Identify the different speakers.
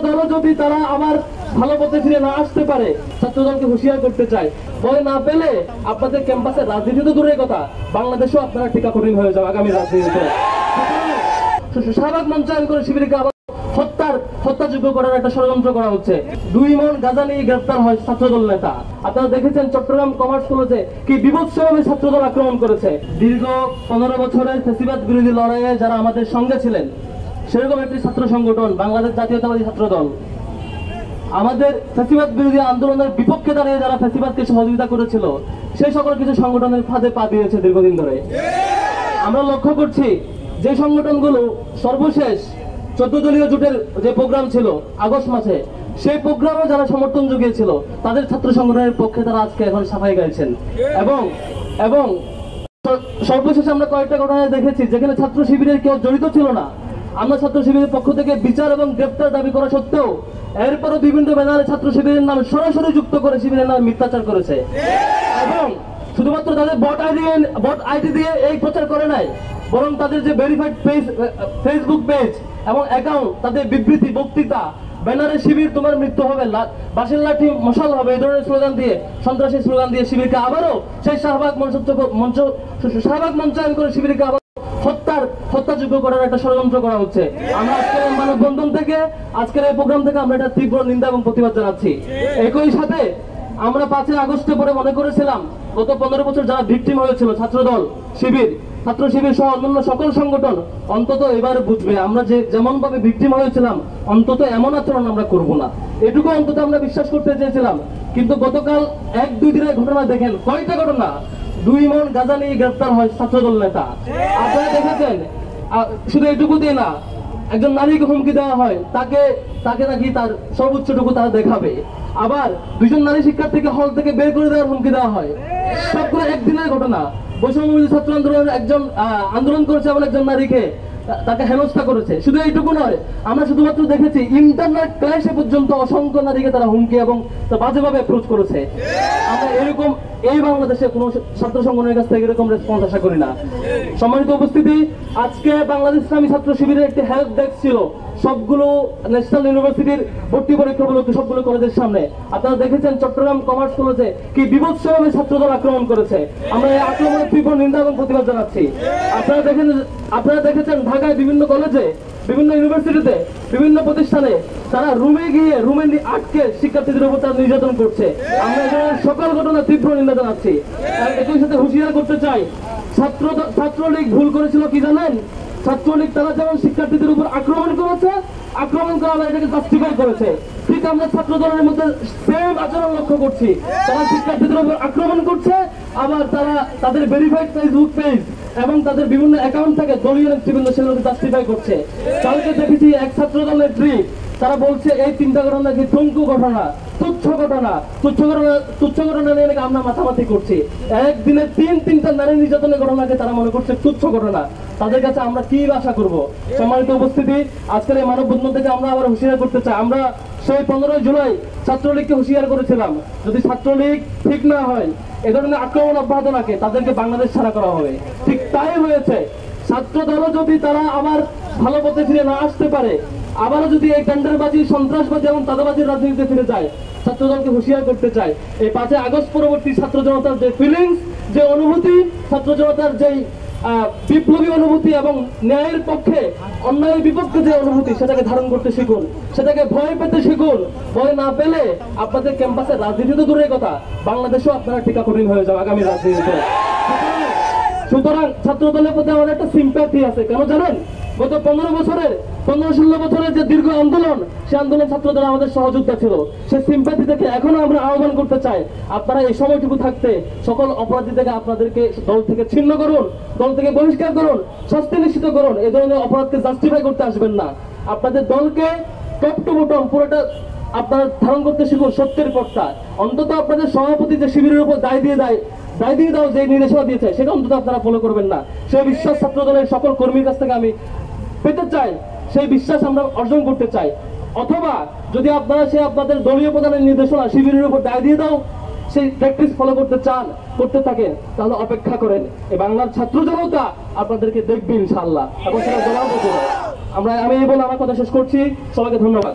Speaker 1: দল যদি তারা আবার ভালো পথে ফিরে না আসতে পারে, ছাত্রদলকে হুঁশিয়ার করতে চায়, ভয় না পেলে আপনাদের ক্যাম্পাসে রাজনীতি তো দূরের কথা, বাংলাদেশেও আপনারা টিকা কঠিন হয়ে যাবে আগামী রাজনীতিতে। শাহবাগ মঞ্চায়ন করে শিবিরকে আবার হত্যাযোগ্য করার একটা ষড়যন্ত্র করা হচ্ছে। 2 মণ গাঁজা নিয়ে গ্রেফতার হয় ছাত্রদল নেতা। আপনারা দেখেছেন চট্টগ্রাম কমার্স কলেজে কি বিভৎসভাবে ছাত্রদল আক্রমণ করেছে। দীর্ঘ 15 বছরের ফ্যাসিবাদ বিরোধী লড়াইয়ে যারা আমাদের সঙ্গে ছিলেন, সেরকম একটি ছাত্র সংগঠন বাংলাদেশ জাতীয়তাবাদী ছাত্রদল আমাদের ফ্যাসিবাদ বিরোধী আন্দোলনের বিপক্ষে দাঁড়িয়ে যারা ফ্যাসিবাদকে সহযোগিতা করেছিল, সেই সকল কিছু সংগঠনের ফাঁদে পা দিয়েছে দীর্ঘদিন ধরে। আমরা লক্ষ্য করছি যে সংগঠনগুলো সর্বশেষ 14 দলীয় জোটের যে প্রোগ্রাম ছিল আগস্ট মাসে, সেই প্রোগ্রামে যারা সমর্থন জুগিয়েছিল তাদের ছাত্র সংগঠনের পক্ষে তারা আজকে এখন সাফাই গাইছেন। এবং সর্বশেষ আমরা কয়েকটা ঘটনা দেখেছি যেখানে ছাত্র শিবিরের কেউ জড়িত ছিল না। আমরা ছাত্র শিবিরের পক্ষ থেকে বিচার এবং গ্রেফতার দাবি করা সত্ত্বেও এরপরও বিভিন্ন ব্যানারে ছাত্র শিবিরের নাম সরাসরি যুক্ত করে শিবিরের নামে মিথ্যাচার করেছে। এবং শুধুমাত্র তাদের বট আইডি দিয়ে এই প্রচার করে নাই, বরং তাদের যে ভেরিফাইড পেজ, ফেসবুক পেজ এবং অ্যাকাউন্ট, তাদের বিবৃতি, বক্তৃতা, ব্যানারে শিবির তোমার মৃত্যু হবে, বাঁশের লাঠি মশাল হবে, এই ধরনের স্লোগান দিয়ে, সন্ত্রাসী স্লোগান দিয়ে শিবিরকে আবারও সেই শাহবাগ মঞ্চায়ন করে শিবিরকে আবার হত্যাযোগ্য করার একটা ষড়যন্ত্র করা হচ্ছে। আমরা আজকের মানববন্ধন থেকে, আজকের এই প্রোগ্রাম থেকে আমরা এটা তীব্র নিন্দা এবং প্রতিবাদ জানাচ্ছি। একই সাথে আমরা 5 আগস্টের পরে মনে করেছিলাম গত 15 বছর যারা ভিকটিম হয়েছিল ছাত্রদল, শিবির, ছাত্র শিবির সহ অন্যান্য সকল সংগঠন অন্তত এবার বুঝবে আমরা যেমন ভাবে ভিকটিম হয়েছিলাম অন্তত এমন আচরণ আমরা করব না, এটুকু অন্তত আমরা বিশ্বাস করতে চেয়েছিলাম। কিন্তু গতকাল 1-2 দিনের ঘটনা দেখেন, কয়টা ঘটনা, 2 মণ গাঁজা নিয়ে গ্রেফতার হয় ছাত্রদল নেতা। আপনারা দেখেছেন, শুধু এটুকু দিয়ে না, একজন নারীকে হুমকি দেওয়া হয়, তাকে নাকি তার সর্বোচ্চটুকু তারা দেখাবে। আবার 2জন নারী শিক্ষার্থীকে হল থেকে বের করে দেওয়ার হুমকি দেওয়া হয়। সবগুলো একদিনের ঘটনা। বৈষম্যবিরোধী ছাত্র আন্দোলনের একজন আন্দোলন করেছে এমন একজন নারীকে তাকে হেনস্থা করেছে। শুধু এইটুকু নয়, আমরা শুধুমাত্র দেখেছি ইন্টারনেট ক্লাসে পর্যন্ত অসংখ্য নারীকে তারা হুমকি এবং বাজেভাবে অ্যাপ্রোচ করেছে। আমরা এরকম এই বাংলাদেশে কোনো ছাত্র সংগঠনের কাছ থেকে এরকম রেসপন্স আশা করি না। সম্মানিত উপস্থিতি, আজকে বাংলাদেশ ইসলামী ছাত্র শিবিরের একটি হেল্প ডেস্ক ছিল সবগুলো ন্যাশনাল ইউনিভার্সিটির ভর্তি পরীক্ষাগুলোকে সবগুলো কলেজের সামনে। আপনারা দেখেছেন চট্টগ্রাম কমার্স কলেজে কি বিভৎসভাবে ছাত্রদল আক্রমণ করেছে। আমরা এই আক্রমণের তীব্র নিন্দা এবং প্রতিবাদ জানাচ্ছি। আপনারা দেখেছেন ঢাকায় বিভিন্ন কলেজে, বিভিন্ন ইউনিভার্সিটিতে, বিভিন্ন প্রতিষ্ঠানে তারা রুমে গিয়ে রুমে আটকে শিক্ষার্থীদের উপর তারা নির্যাতন করছে। আমরা এই সকল ঘটনা তীব্র নিন্দা জানাচ্ছি। একই সাথে হুঁশিয়ার করতে চাই, ছাত্রলীগ ভুল করেছিল কি জানেন? ছাত্রলীগ তারা যেমন শিক্ষার্থীদের উপর আক্রমণ করেছে, আক্রমণ করা এটাকে জাস্টিফাই করেছে, ঠিক আমরা ছাত্র দলের মধ্যে সেম আচরণ লক্ষ্য করছি। তারা শিক্ষার্থীদের উপর আক্রমণ করছে, আবার তারা তাদের ভেরিফাইড ফেসবুক পেজ এবং তাদের বিভিন্ন অ্যাকাউন্ট থেকে দলীয় নেতৃবৃন্দ সেগুলোকে জাস্টিফাই করছে। কালকে দেখেছি এক ছাত্র দলের ট্রি, তারা বলছে এই 3টা ঘটনা নাকি থঙ্কু ঘটনা, তুচ্ছ ঘটনা নিয়ে নাকি আমরা মাথামাতি করছি। একদিনে 3টা নারী নির্যাতনের ঘটনাকে তারা মনে করছে তুচ্ছ ঘটনা। তাদের কাছে আমরা কি আশা করব? সম্মানিত উপস্থিতি, আজকের এই মানববন্ধন থেকে আমরা আবার হুঁশিয়ার করতে চাই। আমরা সেই 15 জুলাই ছাত্রলীগকে হুঁশিয়ার করেছিলাম, যদি ছাত্রলীগ ঠিক না হয়, এ ধরনের আক্রমণ অব্যাহত রাখে, তাদেরকে বাংলাদেশ ছাড়া করা হবে। ঠিক তাই হয়েছে। ছাত্র দলও যদি তারা আবার ভালো পথে ফিরে না আসতে পারে, আবারও যদি এই টেন্ডারবাজি, সন্ত্রাসবাজি এবং চাঁদাবাজির রাজনীতিতে ফিরে যায়, ছাত্রদলকে হুঁশিয়ার করতে চাই। এই 5 আগস্ট পরবর্তী ছাত্র জনতার যে ফিলিংস, যে অনুভূতি, ছাত্র জনতার যেই বিপ্লবী অনুভূতি এবং ন্যায়ের পক্ষে অন্যায়ের বিপক্ষে যে অনুভূতি, সেটাকে ধারণ করতে শিখুন, সেটাকে ভয় পেতে শিখুন। ভয় না পেলে আপনাদের ক্যাম্পাসে রাজনীতি তো দূরের কথা, বাংলাদেশেও আপনারা টিকা কঠিন হয়ে যাবে আগামী রাজনীতিতে। সুতরাং ছাত্র দলের প্রতি আমাদের একটা সিম্প্যাথি আছে। কেন জানেন? গত 15-16 বছরের যে দীর্ঘ আন্দোলন, সেই আন্দোলন ছাত্রদের আমাদের সহযোদ্ধা ছিল। সেই সিম্প্যাথি থেকে এখনো আমরা আহ্বান করতে চাই, আপনারা এই সময়টুকু থাকতে সকল অপরাধী থেকে আপনাদেরকে দল থেকে ছিন্ন করুন, দল থেকে বহিষ্কার করুন, শাস্তি নিশ্চিত করুন। এই ধরনের অপরাধকে জাস্টিফাই করতে আসবেন না। আপনাদের দলকে টপ টু বটম পুরোটা আপনারা ধারণ করতে শিখুন সত্যের পথটা। অন্তত আপনাদের সভাপতি যে শিবিরের উপর দায় দিয়ে দাও যে নির্দেশনা দিয়েছে, সেটা অন্তত আপনারা ফলো করবেন না। সেই বিশ্বাস ছাত্র দলের সকল কর্মীর কাছ থেকে আমি পেতে চাই, সেই বিশ্বাস আমরা অর্জন করতে চাই। অথবা যদি আপনারা আপনাদের দলীয় প্রধানের নির্দেশনা শিবিরের উপর দায় দিয়ে দাও, সেই প্র্যাকটিস ফলো করতে থাকেন, তাহলে অপেক্ষা করেন, এই বাংলার ছাত্র জনতা আপনাদেরকে দেখবে ইনশাআল্লাহ। এবং সেটা জবাব দেবো। আমি এই বলে আমার কথা শেষ করছি। সবাইকে ধন্যবাদ।